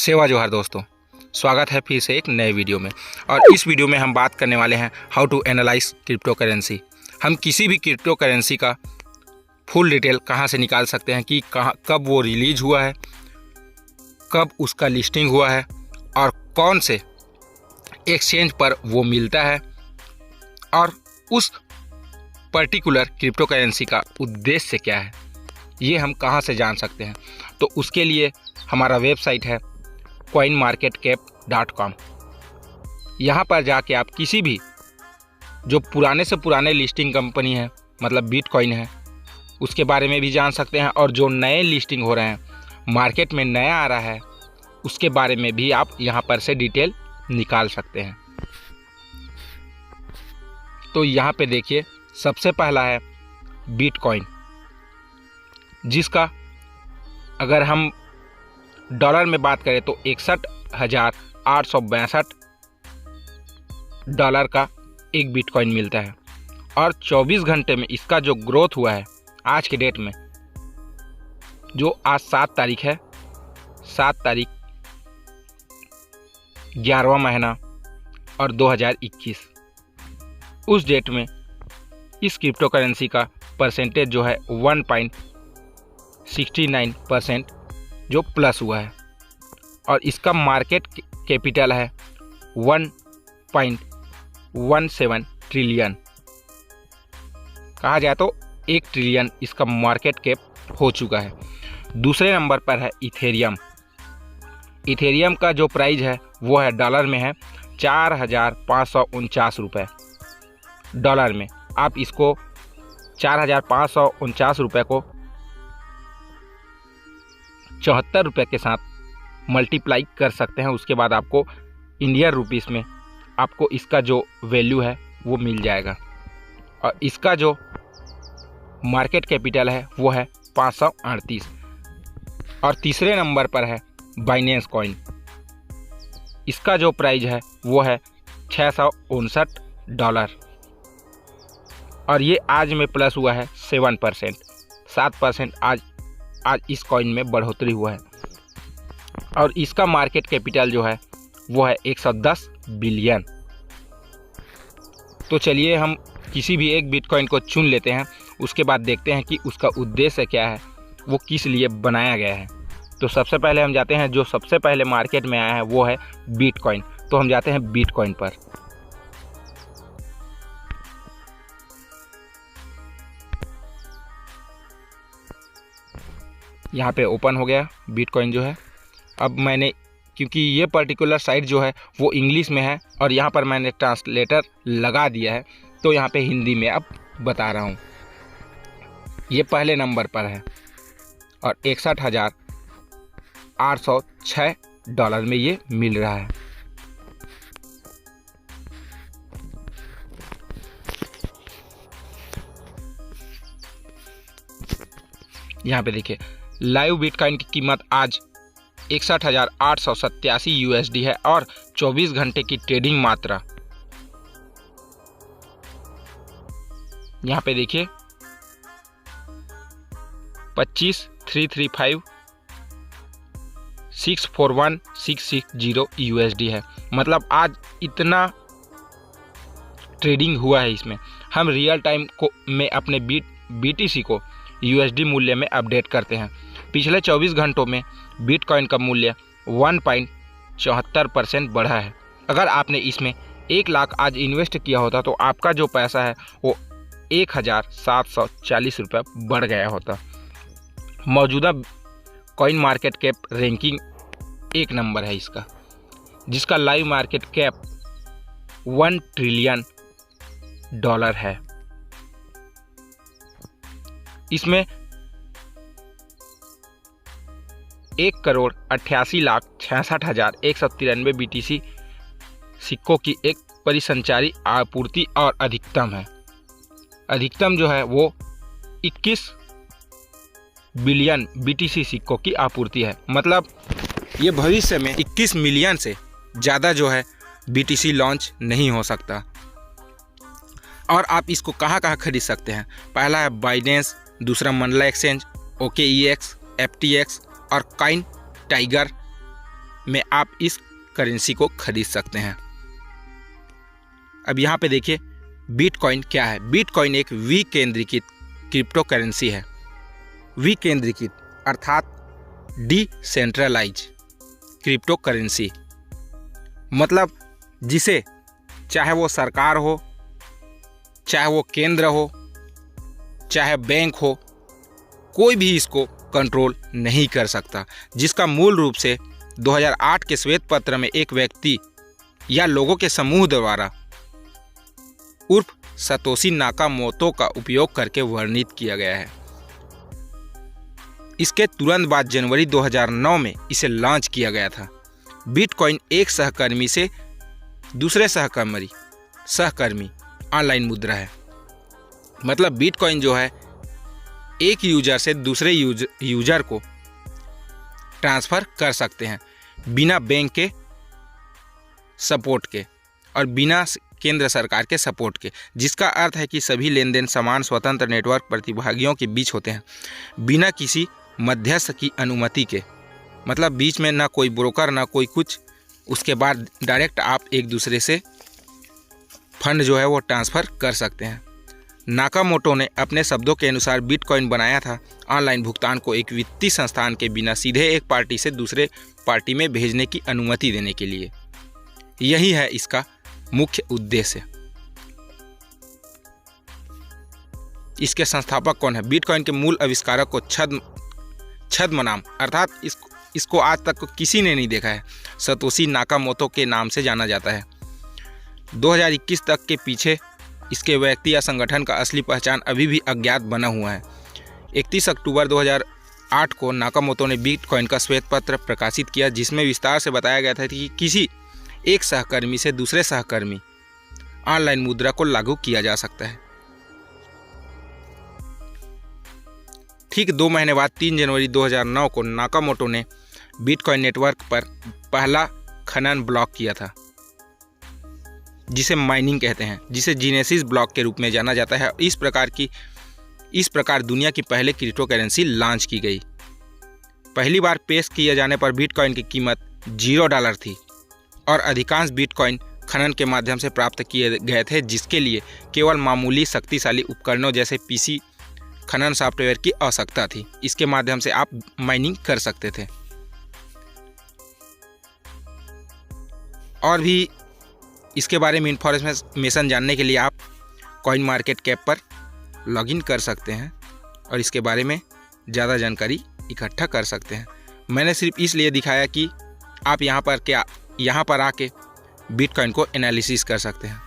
सेवा जोहार दोस्तों, स्वागत है फिर से एक नए वीडियो में। और इस वीडियो में हम बात करने वाले हैं how to analyse cryptocurrency. हम किसी भी क्रिप्टो करेंसी का फुल डिटेल कहां से निकाल सकते हैं कि कब वो रिलीज हुआ है, कब उसका लिस्टिंग हुआ है और कौन से एक्सचेंज पर वो मिलता है और उस पर्टिकुलर क्रिप्टो करेंसी का उद्देश्य क्या है, ये हम कहां से जान सकते हैं। तो उसके लिए हमारा वेबसाइट है coinmarketcap.com। यहाँ पर जाके आप किसी भी जो पुराने से पुराने लिस्टिंग कंपनी है, मतलब बिटकॉइन है, उसके बारे में भी जान सकते हैं और जो नए लिस्टिंग हो रहे हैं, मार्केट में नया आ रहा है, उसके बारे में भी आप यहाँ पर से डिटेल निकाल सकते हैं। तो यहाँ पे देखिए, सबसे पहला है बिटकॉइन, जिसका अगर हम डॉलर में बात करें तो 61,862 डॉलर का एक बिटकॉइन मिलता है। और 24 घंटे में इसका जो ग्रोथ हुआ है आज के डेट में, जो आज 7 तारीख है, 7 तारीख 11वां महीना और 2021, उस डेट में इस क्रिप्टो करेंसी का परसेंटेज जो है 1.69% जो प्लस हुआ है। और इसका मार्केट कैपिटल है 1.17 ट्रिलियन, कहा जाए तो 1 ट्रिलियन इसका मार्केट कैप हो चुका है। दूसरे नंबर पर है इथेरियम। इथेरियम का जो प्राइस है वो है डॉलर में है 4,549 रुपये डॉलर में। आप इसको 4,549 रुपये को 74 रुपये के साथ मल्टीप्लाई कर सकते हैं। उसके बाद आपको इंडियन रुपीस में आपको इसका जो वैल्यू है वो मिल जाएगा। और इसका जो मार्केट कैपिटल है वो है 538। और तीसरे नंबर पर है बाइनेंस कॉइन। इसका जो प्राइस है वो है 659 डॉलर और ये आज में प्लस हुआ है 7% आज इस कॉइन में बढ़ोतरी हुआ है। और इसका मार्केट कैपिटल जो है वो है 110 बिलियन। तो चलिए हम किसी भी एक बिटकॉइन को चुन लेते हैं, उसके बाद देखते हैं कि उसका उद्देश्य क्या है, वो किस लिए बनाया गया है। तो सबसे पहले हम जाते हैं, जो सबसे पहले मार्केट में आया है वो है बिटकॉइन। तो हम जाते हैं बिटकॉइन पर। यहाँ पे ओपन हो गया बिटकॉइन जो है। अब मैंने, क्योंकि ये पर्टिकुलर साइट जो है वो इंग्लिश में है और यहाँ पर मैंने ट्रांसलेटर लगा दिया है, तो यहाँ पे हिंदी में अब बता रहा हूँ। ये पहले नंबर पर है और 61,806 डॉलर में ये मिल रहा है। यहाँ पे देखिए, लाइव बिटकॉइन की कीमत आज 61,887 USD है और 24 घंटे की ट्रेडिंग मात्रा यहाँ पे देखिए 25,335,641,660 USD है। मतलब आज इतना ट्रेडिंग हुआ है इसमें। हम रियल टाइम में अपने BTC को USD मूल्य में अपडेट करते हैं। पिछले 24 घंटों में बिटकॉइन का मूल्य 1.74% बढ़ा है। अगर आपने इसमें 1 लाख आज इन्वेस्ट किया होता तो आपका जो पैसा है वो 1,740 रुपये बढ़ गया होता। मौजूदा coin market cap ranking 1 number है इसका, जिसका live market cap 1 trillion dollar है। इसमें 1,88,66,193 BTC सिक्कों की एक परिसंचारी आपूर्ति और अधिकतम है। अधिकतम जो है वो 21 बिलियन BTC सिक्कों की आपूर्ति है। मतलब ये भविष्य में 21 मिलियन से ज़्यादा जो है BTC लॉन्च नहीं हो सकता। और आप इसको कहाँ खरीद सकते हैं? पहला है बाइनेंस, दूसरा मंडला एक्सचेंज, OKEX, FTX और कॉइन टाइगर में आप इस करेंसी को खरीद सकते हैं। अब यहाँ पे देखिए बिटकॉइन क्या है। बिटकॉइन एक विकेंद्रीकृत क्रिप्टो करेंसी है। विकेंद्रीकृत अर्थात डिसेंट्रलाइज क्रिप्टो करेंसी, मतलब जिसे चाहे वो सरकार हो, चाहे वो केंद्र हो, चाहे बैंक हो, कोई भी इसको कंट्रोल नहीं कर सकता। जिसका मूल रूप से 2008 के श्वेत पत्र में एक व्यक्ति या लोगों के समूह द्वारा उर्फ सतोशी नाकामोतो का उपयोग करके वर्णित किया गया है। इसके तुरंत बाद जनवरी 2009 में इसे लॉन्च किया गया था। बिटकॉइन एक सहकर्मी से दूसरे सहकर्मी ऑनलाइन मुद्रा है। मतलब बिटकॉइन जो है एक यूजर से दूसरे यूजर को ट्रांसफ़र कर सकते हैं बिना बैंक के सपोर्ट के और बिना केंद्र सरकार के सपोर्ट के, जिसका अर्थ है कि सभी लेन देन समान स्वतंत्र नेटवर्क प्रतिभागियों के बीच होते हैं बिना किसी मध्यस्थ की अनुमति के। मतलब बीच में ना कोई ब्रोकर ना कोई कुछ, उसके बाद डायरेक्ट आप एक दूसरे से फंड जो है वो ट्रांसफ़र कर सकते हैं। नाकामोटो ने अपने शब्दों के अनुसार बिटकॉइन बनाया था ऑनलाइन भुगतान को एक वित्तीय संस्थान के बिना सीधे एक पार्टी से दूसरे पार्टी में भेजने की अनुमति देने के लिए। यही है इसका मुख्य उद्देश्य। इसके संस्थापक कौन है? बिटकॉइन के मूल आविष्कारक को छद्मनाम अर्थात इसको आज तक किसी ने नहीं देखा है, सतोशी नाकामोतो के नाम से जाना जाता है। 2021 तक के पीछे इसके व्यक्ति या संगठन का असली पहचान अभी भी अज्ञात बना हुआ है। 31 अक्टूबर 2008 को नाकामोतो ने बिटकॉइन का श्वेत पत्र प्रकाशित किया, जिसमें विस्तार से बताया गया था कि किसी एक सहकर्मी से दूसरे सहकर्मी ऑनलाइन मुद्रा को लागू किया जा सकता है। ठीक 2 महीने बाद 3 जनवरी 2009 को नाकामोटो ने बिटकॉइन नेटवर्क पर पहला खनन ब्लॉक किया था, जिसे माइनिंग कहते हैं, जिसे जीनेसिस ब्लॉक के रूप में जाना जाता है। इस प्रकार दुनिया की पहले क्रिप्टो करेंसी लॉन्च की गई। पहली बार पेश किए जाने पर बिटकॉइन की कीमत $0 थी और अधिकांश बिटकॉइन खनन के माध्यम से प्राप्त किए गए थे, जिसके लिए केवल मामूली शक्तिशाली उपकरणों जैसे पीसी खनन सॉफ्टवेयर की आवश्यकता थी। इसके माध्यम से आप माइनिंग कर सकते थे। और भी इसके बारे में इंफॉर्मेशन जानने के लिए आप कॉइन मार्केट कैप पर लॉगिन कर सकते हैं और इसके बारे में ज़्यादा जानकारी इकट्ठा कर सकते हैं। मैंने सिर्फ इसलिए दिखाया कि आप यहाँ पर आके बिटकॉइन को एनालिसिस कर सकते हैं।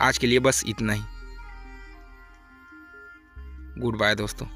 आज के लिए बस इतना ही। गुड बाय दोस्तों।